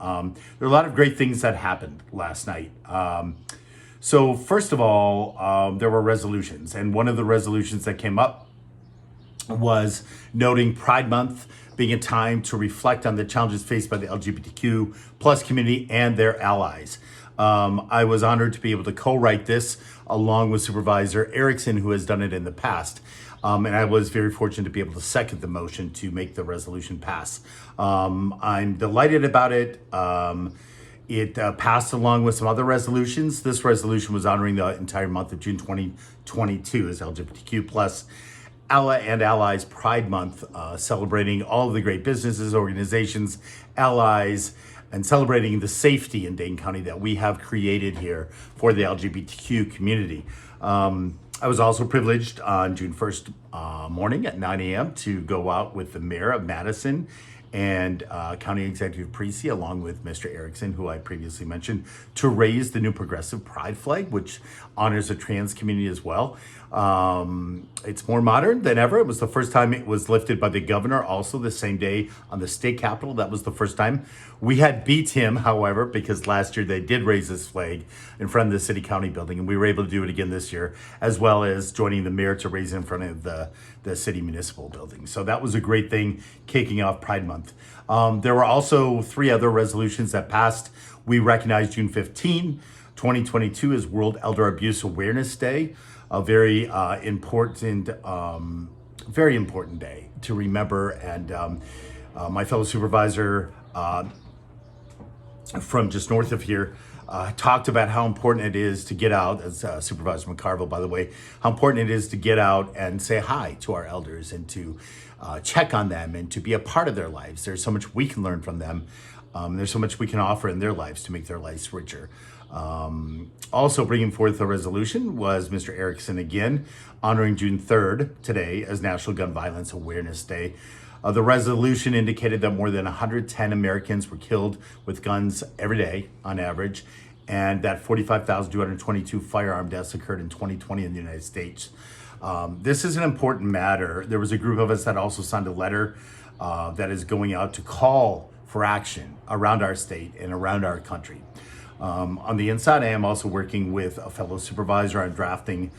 There are a lot of great things that happened last night. So first of all, there were resolutions, and one of the resolutions that came up was noting Pride Month being a time to reflect on the challenges faced by the LGBTQ plus community and their allies. I was honored to be able to co-write this along with Supervisor Erickson, who has done it in the past. And I was very fortunate to be able to second the motion to make the resolution pass. I'm delighted about it. It passed along with some other resolutions. This resolution was honoring the entire month of June 2022 as LGBTQ plus Ally and Allies Pride Month, celebrating all of the great businesses, organizations, allies, and celebrating the safety in Dane County that we have created here for the LGBTQ community. I was also privileged on June 1st morning at 9 a.m. to go out with the mayor of Madison and County Executive Precy, along with Mr. Erickson, who I previously mentioned, to raise the new progressive pride flag, which honors the trans community as well. It's more modern than ever. It was the first time it was lifted by the governor, also the same day on the state capitol. That was the first time. We had beat him, however, because last year they did raise this flag in front of the city county building, and we were able to do it again this year, as well as joining the mayor to raise it in front of the city municipal building. So that was a great thing kicking off Pride Month. There were also 3 other resolutions that passed. We recognized June 15, 2022 as World Elder Abuse Awareness Day, a very important day to remember. And my fellow supervisor from just north of here talked about how important it is to get out, as Supervisor McCarville, by the way, how important it is to get out and say hi to our elders and to check on them and to be a part of their lives. There's so much we can learn from them. There's so much we can offer in their lives to make their lives richer. Also bringing forth a resolution was Mr. Erickson again, honoring June 3rd today as National Gun Violence Awareness Day. The resolution indicated that more than 110 Americans were killed with guns every day on average, and that 45,222 firearm deaths occurred in 2020 in the United States. This is an important matter. There was a group of us that also signed a letter that is going out to call for action around our state and around our country. On the inside, I am also working with a fellow supervisor on drafting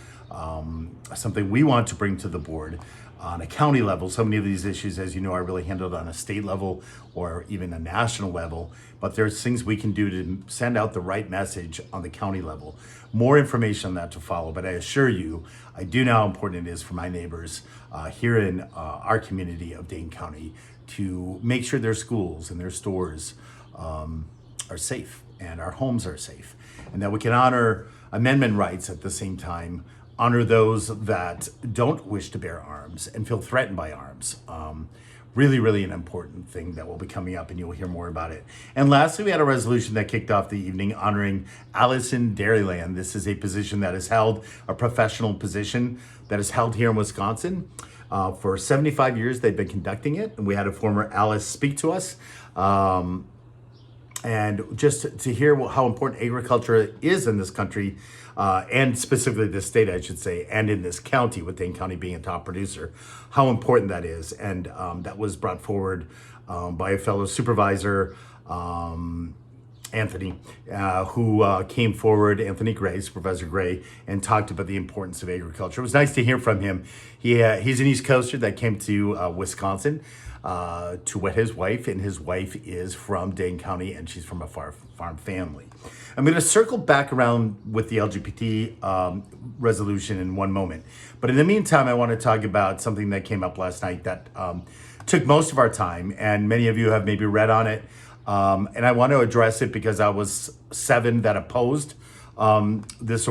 something we want to bring to the board on a county level. So many of these issues, as you know, are really handled on a state level or even a national level, but there's things we can do to send out the right message on the county level. More information on that to follow, but I assure you, I do know how important it is for my neighbors here in our community of Dane County to make sure their schools and their stores are safe and our homes are safe, and that we can honor amendment rights at the same time, honor those that don't wish to bear arms and feel threatened by arms. Really, really an important thing that will be coming up, and you'll hear more about it. And lastly, we had a resolution that kicked off the evening honoring Allison Dairyland. This is a position that is held, a professional position that is held here in Wisconsin. For 75 years, they've been conducting it, and we had a former Alice speak to us. And just to hear how important agriculture is in this country, and specifically this state, I should say, and in this county, with Dane County being a top producer, how important that is. And that was brought forward by a fellow supervisor, Anthony, who came forward, Anthony Gray, Supervisor Gray, and talked about the importance of agriculture. It was nice to hear from him. He's an East Coaster that came to Wisconsin to wed his wife, and his wife is from Dane County, and she's from a farm family. I'm going to circle back around with the LGBT resolution in one moment. But in the meantime, I want to talk about something that came up last night that took most of our time, and many of you have maybe read on it. And I want to address it because I was 7 that opposed this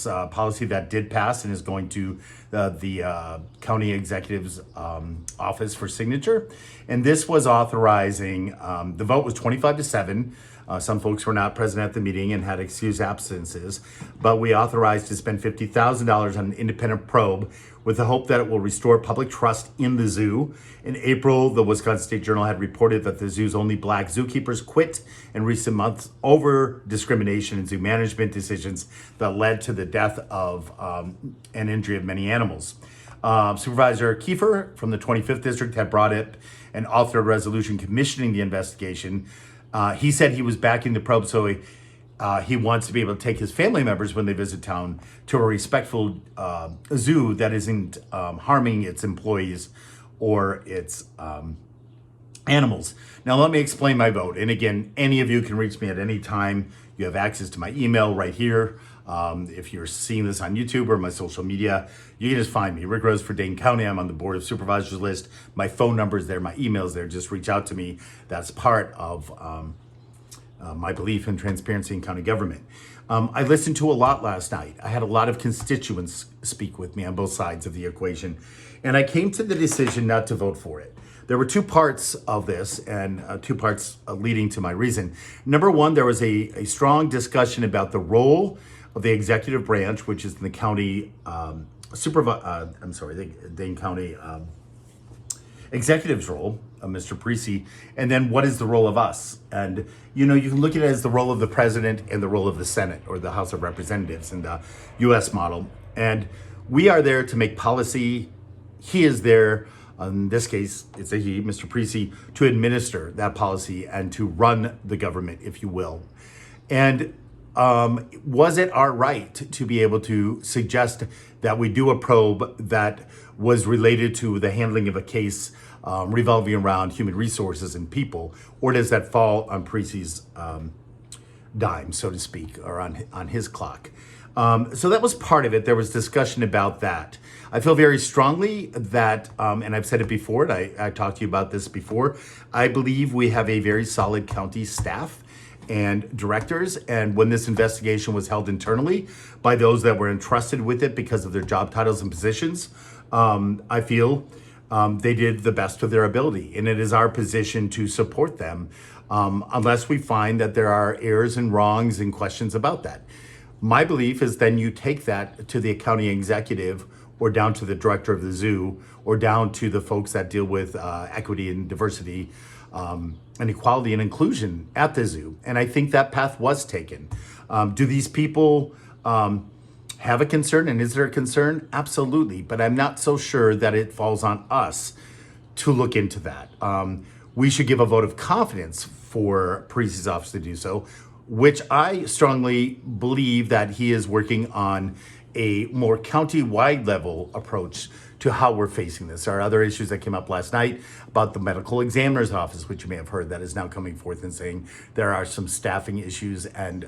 policy that did pass and is going to the county executive's office for signature. And this was authorizing, the vote was 25-7. Some folks were not present at the meeting and had excused absences, but we authorized to spend $50,000 on an independent probe with the hope that it will restore public trust in the zoo. In April, the Wisconsin State Journal had reported that the zoo's only Black zookeepers quit in recent months over discrimination in zoo management decisions that led to the death of and injury of many animals. Supervisor Kiefer from the 25th District had brought it and authored a resolution commissioning the investigation. He said he was backing the probe, so he wants to be able to take his family members when they visit town to a respectful zoo that isn't harming its employees or its animals. Now, let me explain my vote. And again, any of you can reach me at any time. You have access to my email right here. If you're seeing this on YouTube or my social media, you can just find me. Rick Rose for Dane County. I'm on the Board of Supervisors list. My phone number is there. My email is there. Just reach out to me. That's part of my belief in transparency in county government. I listened to a lot last night. I had a lot of constituents speak with me on both sides of the equation. And I came to the decision not to vote for it. There were two parts of this, and two parts leading to my reason. Number one, there was a strong discussion about the role of the executive branch, which is in the county the Dane County executive's role, Mr. Parisi, and then what is the role of us? And you can look at it as the role of the president and the role of the Senate or the House of Representatives in the U.S. model. And we are there to make policy. He is there. In this case, it's a he, Mr. Parisi, to administer that policy and to run the government, if you will. And was it our right to be able to suggest that we do a probe that was related to the handling of a case revolving around human resources and people, or does that fall on Parisi's dime, so to speak, or on his clock? So that was part of it. There was discussion about that. I feel very strongly that, and I've said it before, and I talked to you about this before, I believe we have a very solid county staff and directors. And when this investigation was held internally by those that were entrusted with it because of their job titles and positions, I feel they did the best of their ability. And it is our position to support them unless we find that there are errors and wrongs and questions about that. My belief is then you take that to the county executive or down to the director of the zoo or down to the folks that deal with equity and diversity and equality and inclusion at the zoo. And I think that path was taken. Do these people have a concern? And is there a concern? Absolutely. But I'm not so sure that it falls on us to look into that. We should give a vote of confidence for Parisi's office to do so, which I strongly believe that he is working on a more county-wide level approach to how we're facing this. There are other issues that came up last night about the medical examiner's office, which you may have heard, that is now coming forth and saying there are some staffing issues and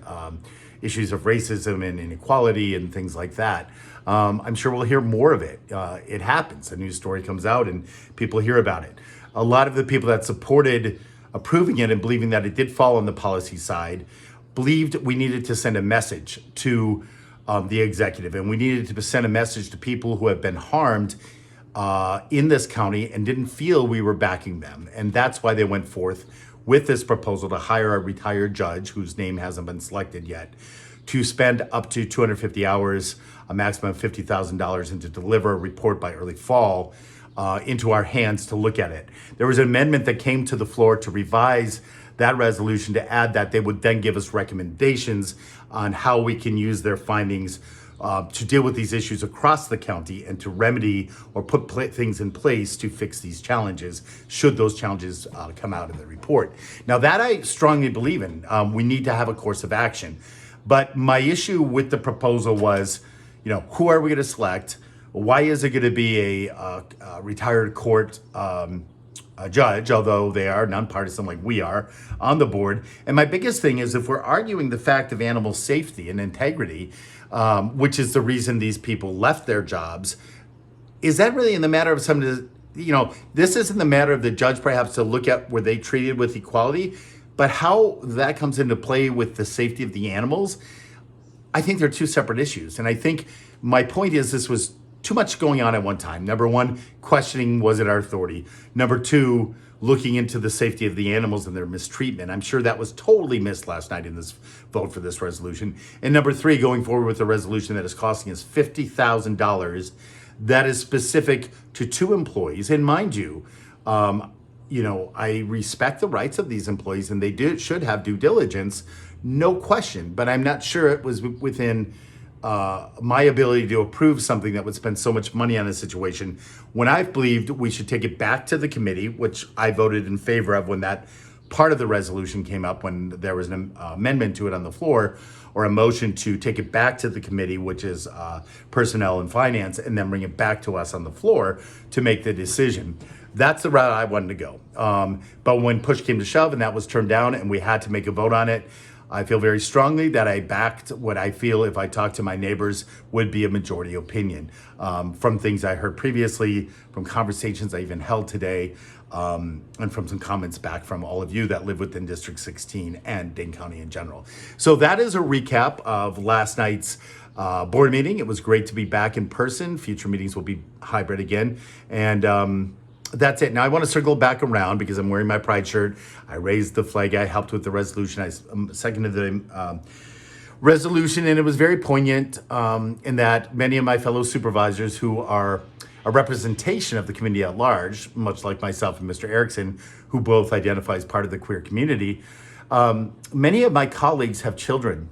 issues of racism and inequality and things like that. I'm sure we'll hear more of it. It happens. A news story comes out and people hear about it. A lot of the people that supported approving it and believing that it did fall on the policy side believed we needed to send a message to the executive, and we needed to send a message to people who have been harmed in this county and didn't feel we were backing them. And that's why they went forth with this proposal to hire a retired judge whose name hasn't been selected yet, to spend up to 250 hours, a maximum of $50,000, and to deliver a report by early fall into our hands to look at it. There was an amendment that came to the floor to revise that resolution to add that they would then give us recommendations on how we can use their findings to deal with these issues across the county and to remedy or put things in place to fix these challenges, should those challenges come out in the report. Now, that I strongly believe in. We need to have a course of action. But my issue with the proposal was, who are we going to select? Why is it going to be a retired court judge, although they are nonpartisan like we are on the board? And my biggest thing is, if we're arguing the fact of animal safety and integrity, which is the reason these people left their jobs, is that really in the matter of somebody, this isn't the matter of the judge perhaps to look at were they treated with equality, but how that comes into play with the safety of the animals. I think they're two separate issues. And I think my point is this was too much going on at one time. Number one, questioning, was it our authority? Number two, looking into the safety of the animals and their mistreatment. I'm sure that was totally missed last night in this vote for this resolution. And number three, going forward with a resolution that is costing us $50,000 that is specific to two employees. And mind you, I respect the rights of these employees and they should have due diligence, no question, but I'm not sure it was within my ability to approve something that would spend so much money on a situation when I've believed we should take it back to the committee, which I voted in favor of when that part of the resolution came up when there was an amendment to it on the floor, or a motion to take it back to the committee, which is personnel and finance, and then bring it back to us on the floor to make the decision. That's the route I wanted to go. But when push came to shove and that was turned down and we had to make a vote on it, I feel very strongly that I backed what I feel, if I talk to my neighbors, would be a majority opinion. From things I heard previously, from conversations I even held today, and from some comments back from all of you that live within District 16 and Dane County in general. So that is a recap of last night's board meeting. It was great to be back in person. Future meetings will be hybrid again. And that's it. Now I want to circle back around because I'm wearing my pride shirt. I raised the flag. I helped with the resolution. I seconded the resolution, and it was very poignant in that many of my fellow supervisors, who are a representation of the community at large, much like myself and Mr. Erickson, who both identify as part of the queer community, many of my colleagues have children,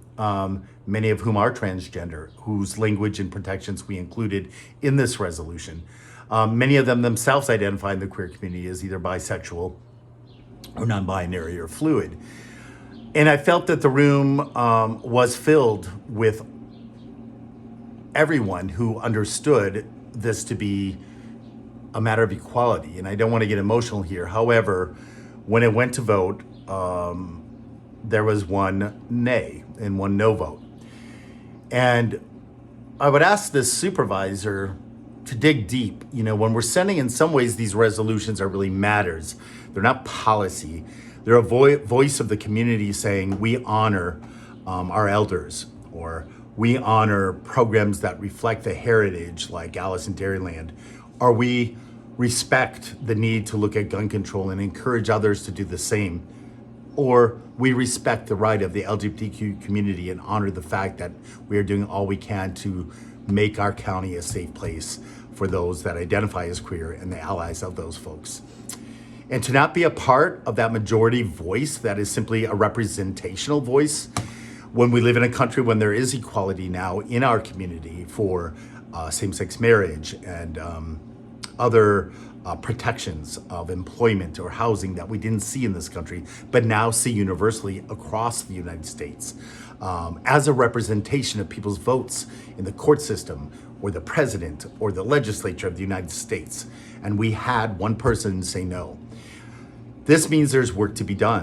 many of whom are transgender, whose language and protections we included in this resolution. Many of them themselves identify in the queer community as either bisexual or non-binary or fluid. And I felt that the room was filled with everyone who understood this to be a matter of equality. And I don't want to get emotional here. However, when it went to vote, there was one nay and one no vote. And I would ask this supervisor to dig deep. You know, when we're sending, in some ways, these resolutions are really matters. They're not policy. They're a voice of the community saying we honor our elders, or we honor programs that reflect the heritage like Alice in Dairyland, or we respect the need to look at gun control and encourage others to do the same, or we respect the right of the LGBTQ community and honor the fact that we are doing all we can to make our county a safe place for those that identify as queer and the allies of those folks. And to not be a part of that majority voice that is simply a representational voice, when we live in a country when there is equality now in our community for same-sex marriage and other protections of employment or housing that we didn't see in this country, but now see universally across the United States, as a representation of people's votes in the court system or the president or the legislature of the United States. And we had one person say no. This means there's work to be done.